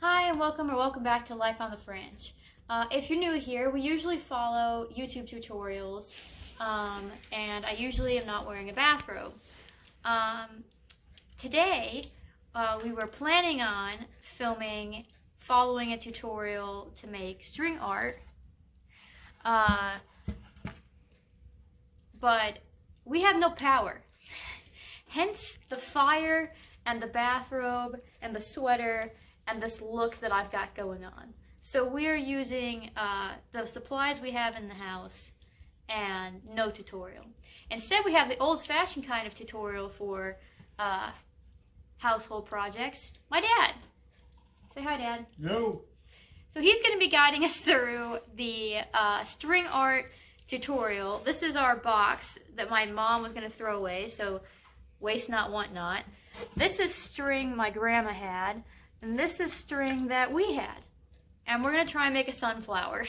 Hi and welcome back to Life on the Fringe. If you're new here, we usually follow YouTube tutorials and I usually am not wearing a bathrobe. Today we were planning on following a tutorial to make string art, but we have no power. Hence the fire and the bathrobe and the sweater and this look that I've got going on. So we're using the supplies we have in the house and no tutorial. Instead we have the old-fashioned kind of tutorial for household projects. My dad. Say hi, Dad. No. So he's going to be guiding us through the string art tutorial. This is our box that my mom was going to throw away, so waste not, want not. This is string my grandma had. And this is string that we had. And we're going to try and make a sunflower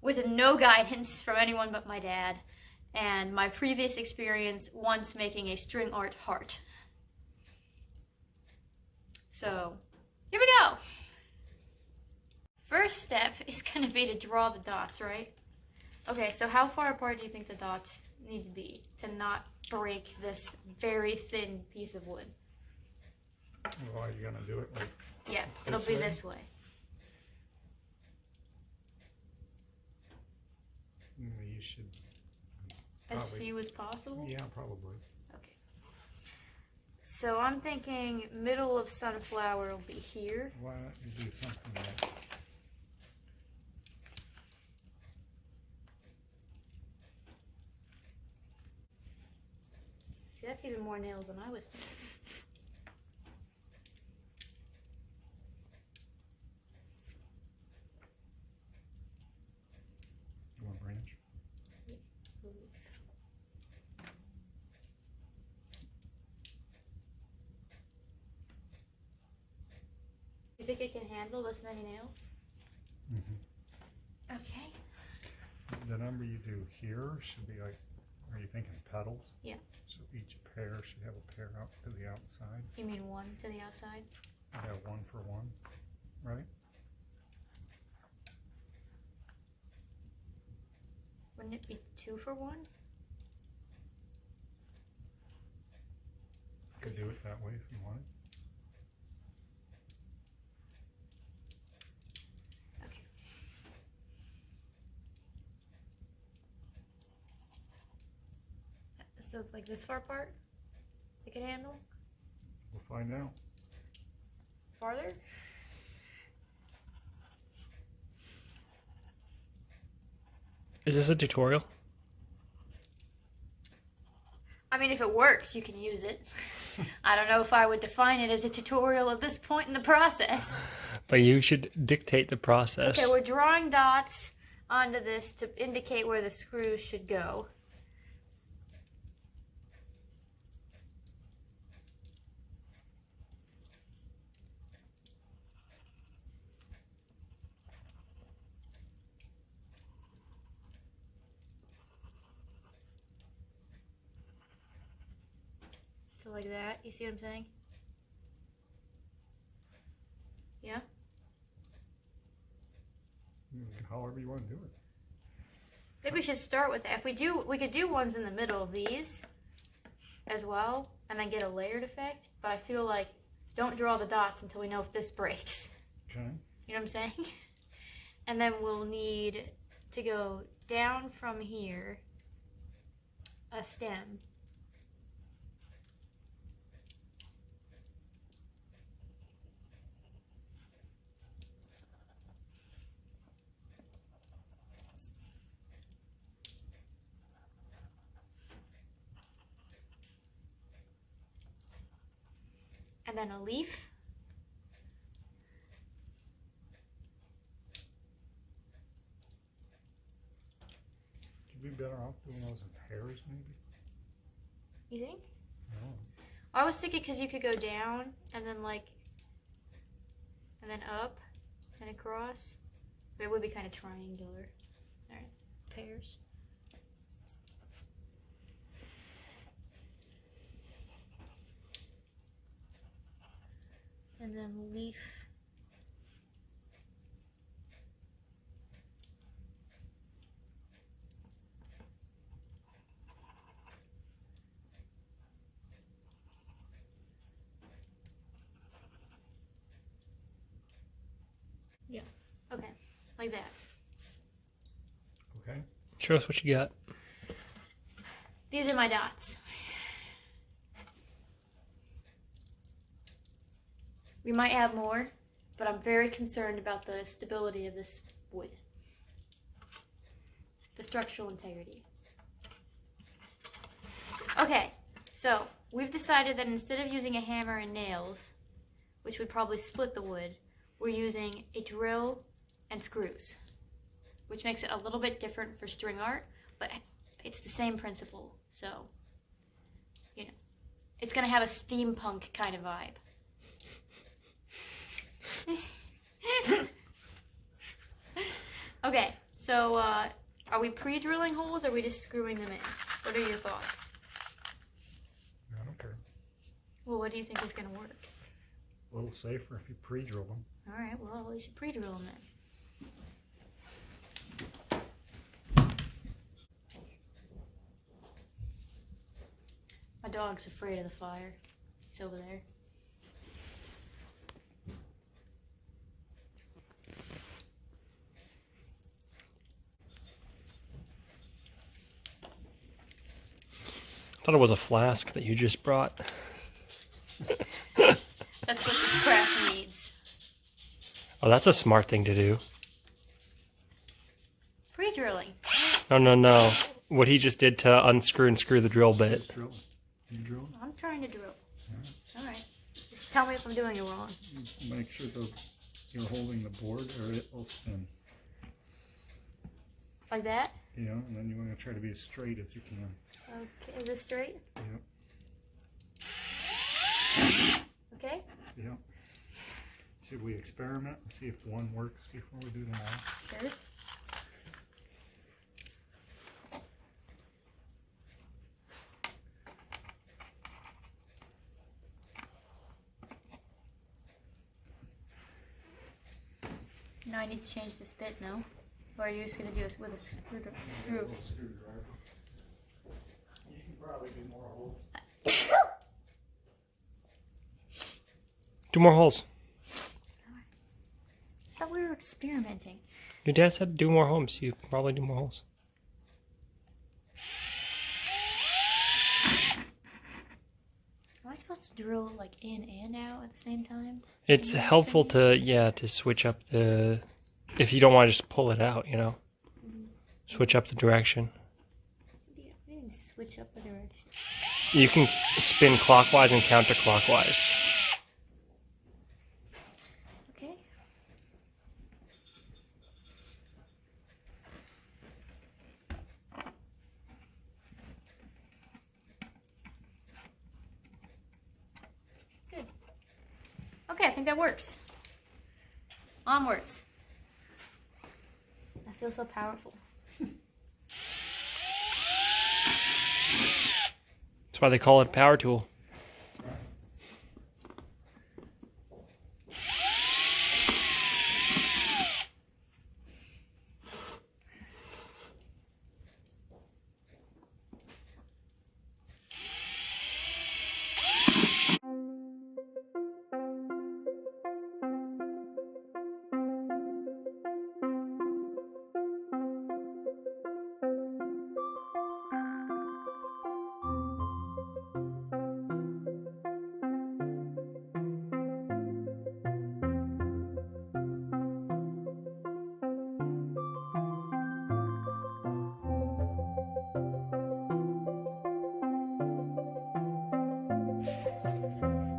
with no guidance from anyone but my dad and my previous experience once making a string art heart. So, here we go. First step is going to be to draw the dots, right? Okay, so how far apart do you think the dots need to be to not break this very thin piece of wood? Well, are you going to do it like yeah, it'll be this way. You should As few as possible? Yeah, probably. Okay. So I'm thinking middle of sunflower will be here. Why don't you do something like... See, that's even more nails than I was thinking. You want a branch? You think it can handle this many nails? Mm-hmm. Okay. The number you do here should be like, are you thinking petals? Yeah. So each pair should have a pair out to the outside. You mean one to the outside? Yeah, one for one, right? Wouldn't it be 2 for 1? You could do it that way if you wanted. Okay. So like this far apart, it can handle? We'll find out. Farther? Is this a tutorial? I mean, if it works, you can use it. I don't know if I would define it as a tutorial at this point in the process. But you should dictate the process. Okay, we're drawing dots onto this to indicate where the screws should go. So like that, you see what I'm saying? Yeah? However you want to do it. I think we should start with that. If we could do ones in the middle of these as well, and then get a layered effect, but I feel like don't draw the dots until we know if this breaks. Okay. You know what I'm saying? And then we'll need to go down from here a stem. And then a leaf. You'd be better off doing those in pairs, maybe? You think? No. I was thinking because you could go down and then and then up and across. But it would be kind of triangular. Alright, pairs. and then leaf like that. Okay. Show us what you got. These are my dots. We might have more, but I'm very concerned about the stability of this wood. The structural integrity. Okay, so we've decided that instead of using a hammer and nails, which would probably split the wood, we're using a drill and screws, which makes it a little bit different for string art, but it's the same principle. So, you know, it's gonna have a steampunk kind of vibe. Okay, so are we pre-drilling holes or are we just screwing them in? What are your thoughts? I don't care. Well, what do you think is gonna work? A little safer if you pre-drill them. All right, well, we should pre-drill them then. My dog's afraid of the fire. He's over there. I thought it was a flask that you just brought. That's what this craft needs. Oh, that's a smart thing to do. Pre-drilling. No. What he just did to unscrew and screw the drill bit. Just drill. You drill? I'm trying to drill. All right. Just tell me if I'm doing it wrong. Make sure you're holding the board or it will spin. Like that? You know, and then you want to try to be as straight as you can. Okay, is this straight? Yep. Okay. Yep. Should we experiment and see if one works before we do them all? Sure. Now I need to change this bit, no? Or are you just going to do it with a screw? Screwdriver. You can probably do more holes. Do more holes. I thought we were experimenting. Your dad said do more holes. You can probably do more holes. Am I supposed to drill like in and out at the same time? It's helpful to switch up the, if you don't want to just pull it out, you know. Switch up the direction. Yeah, we didn't switch up the direction. You can spin clockwise and counterclockwise. Okay. Good. Okay, I think that works. Onwards. I feel so powerful. That's why they call it a power tool.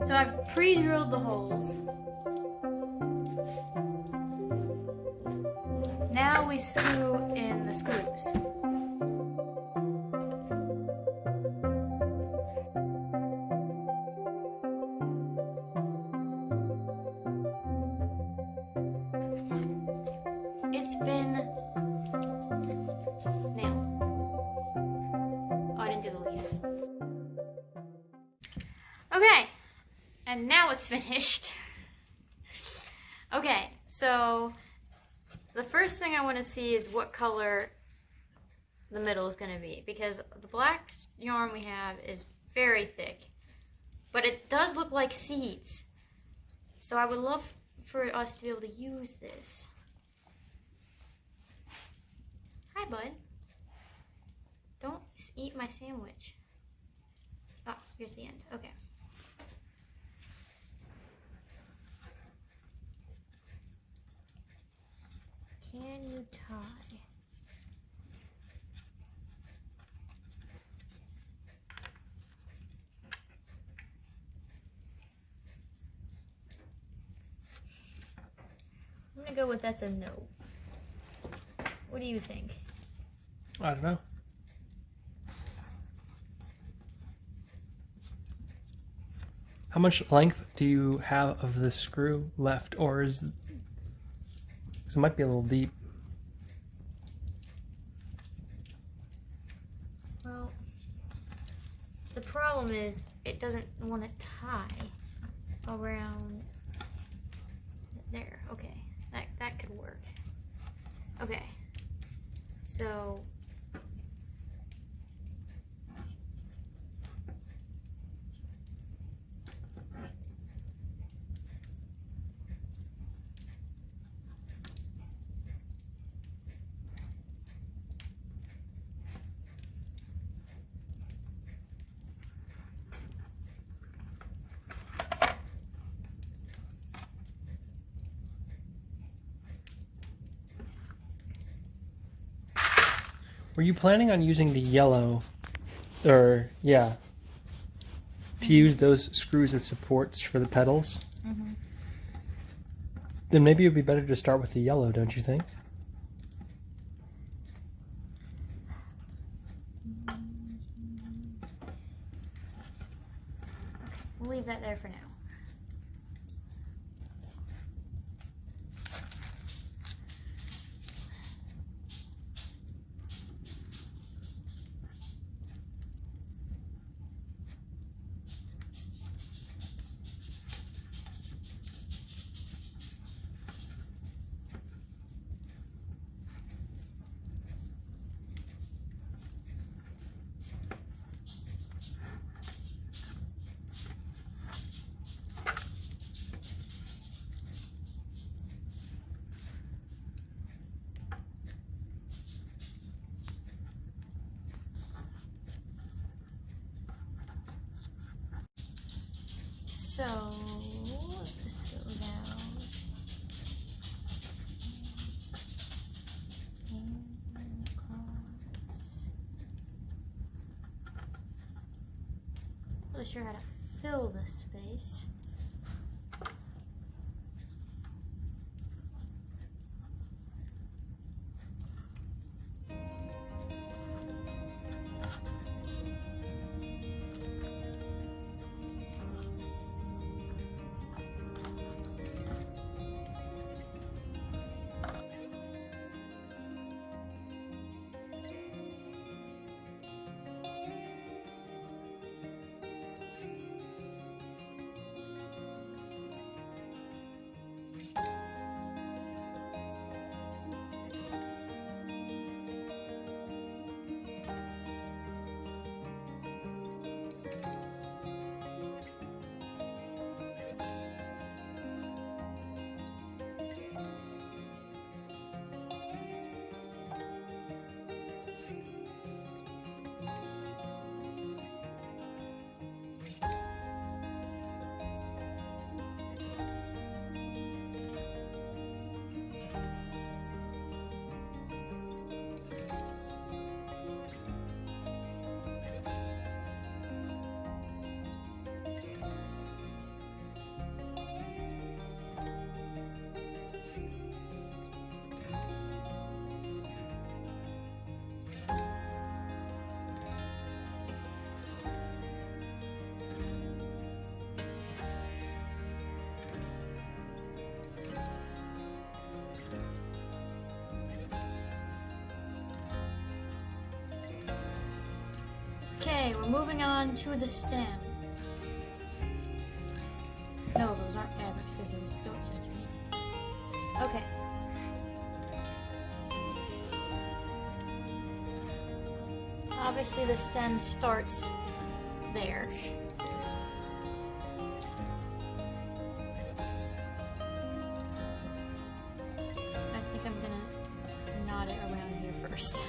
So I've pre-drilled the holes. Now we screw in the screws. It's been nailed. Oh, I didn't do the leaf. Okay, and now it's finished. Okay, so the first thing I want to see is what color the middle is going to be, because the black yarn we have is very thick, but it does look like seeds. So I would love for us to be able to use this. Hi, bud. Don't eat my sandwich. Ah, here's the end. Okay. Can you tie? I'm gonna go with that's a no. What do you think? I don't know. How much length do you have of the screw left, or is 'cause it might be a little deep? Well, the problem is it doesn't want to tie around there. Okay, that could work. Okay, so Were you planning on using the yellow, or yeah, to use those screws as supports for the pedals? mm-hmm. Then maybe it would be better to start with the yellow, don't you think? We'll leave that there for now. So, let's go down. And across. Not really sure how to fill this space. Okay, we're moving on to the stem. No, those aren't fabric scissors. Don't judge me. Okay. Obviously the stem starts there. I think I'm gonna knot it around here first.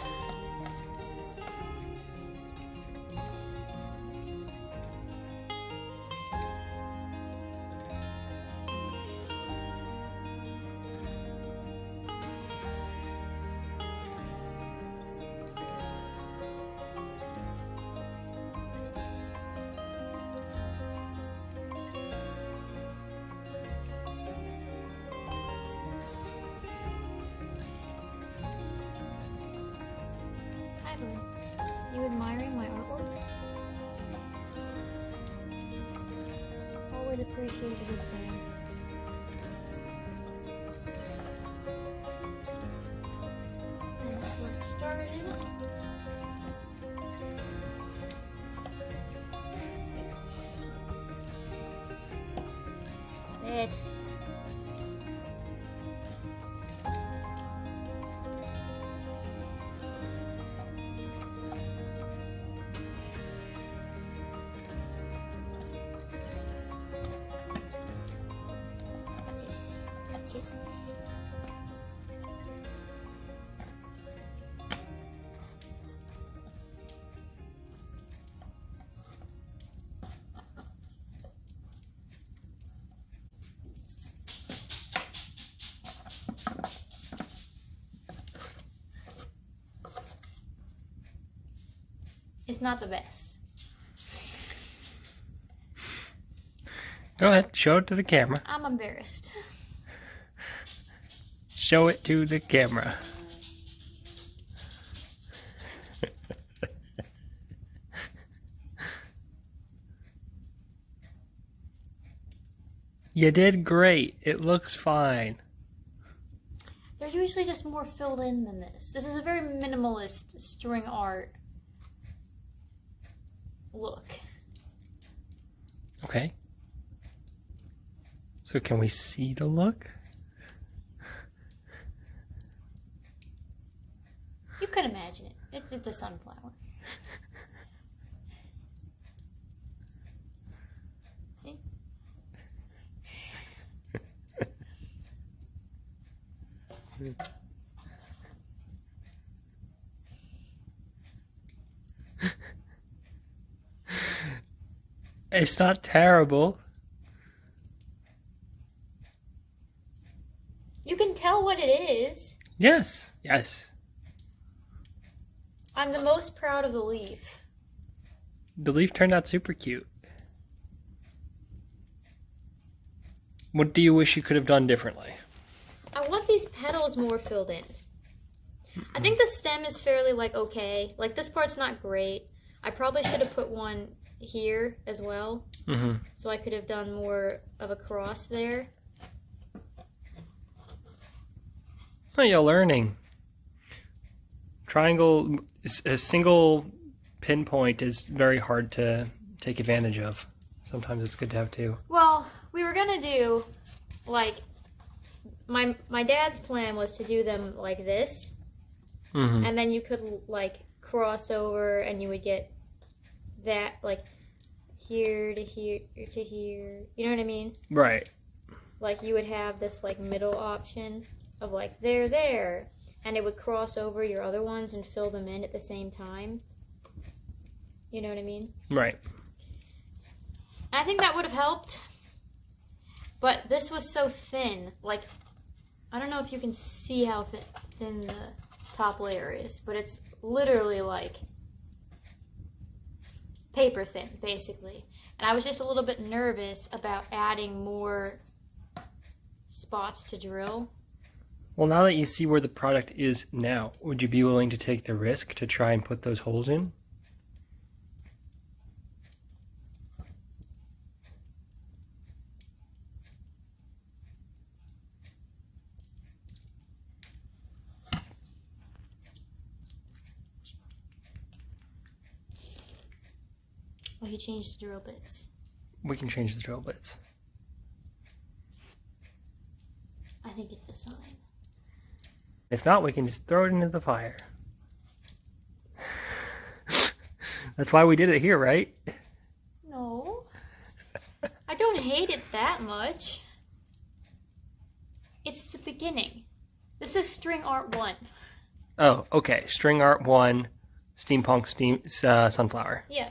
You admiring my artwork? Always appreciate a good thing. And that's where it started. It. It's not the best. Go ahead, show it to the camera. I'm embarrassed. Show it to the camera. You did great. It looks fine. They're usually just more filled in than this. This is a very minimalist string art look. Okay. So can we see the look? You could imagine it. It's a sunflower. See? It's not terrible. You can tell what it is. Yes, yes. I'm the most proud of the leaf. The leaf turned out super cute. What do you wish you could have done differently? I want these petals more filled in. I think the stem is fairly okay. Like this part's not great. I probably should have put one here as well. Mm-hmm. So I could have done more of a cross there. Oh, you're learning. Triangle, a single pinpoint is very hard to take advantage of. Sometimes it's good to have two. Well, we were gonna do my dad's plan was to do them like this, and then you could cross over, and you would get that here to here to here. You know what I mean? Right. You would have this middle option of there, and it would cross over your other ones and fill them in at the same time. You know what I mean? Right. I think that would have helped, but this was so thin. I don't know if you can see how thin the top layer is, but it's literally paper thin, basically. And I was just a little bit nervous about adding more spots to drill. Well, now that you see where the product is now, would you be willing to take the risk to try and put those holes in? Well, he changed the drill bits. We can change the drill bits. I think it's a sign. If not, we can just throw it into the fire. That's why we did it here, right? No. I don't hate it that much. It's the beginning. This is string art 1. Oh, okay. String art 1, steampunk sunflower. Yeah.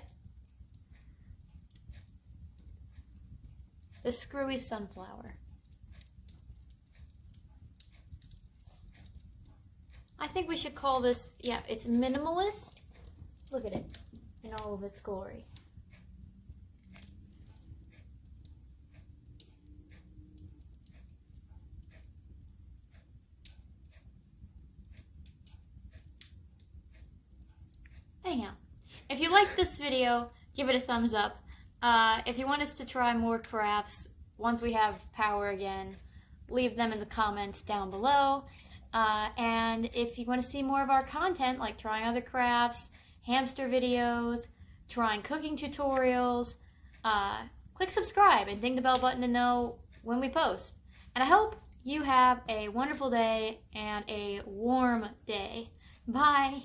The screwy sunflower. I think we should call this, it's minimalist. Look at it in all of its glory. Anyhow, if you liked this video, give it a thumbs up. If you want us to try more crafts once we have power again, leave them in the comments down below. And if you want to see more of our content, like trying other crafts, hamster videos, trying cooking tutorials, click subscribe and ding the bell button to know when we post. And I hope you have a wonderful day and a warm day. Bye!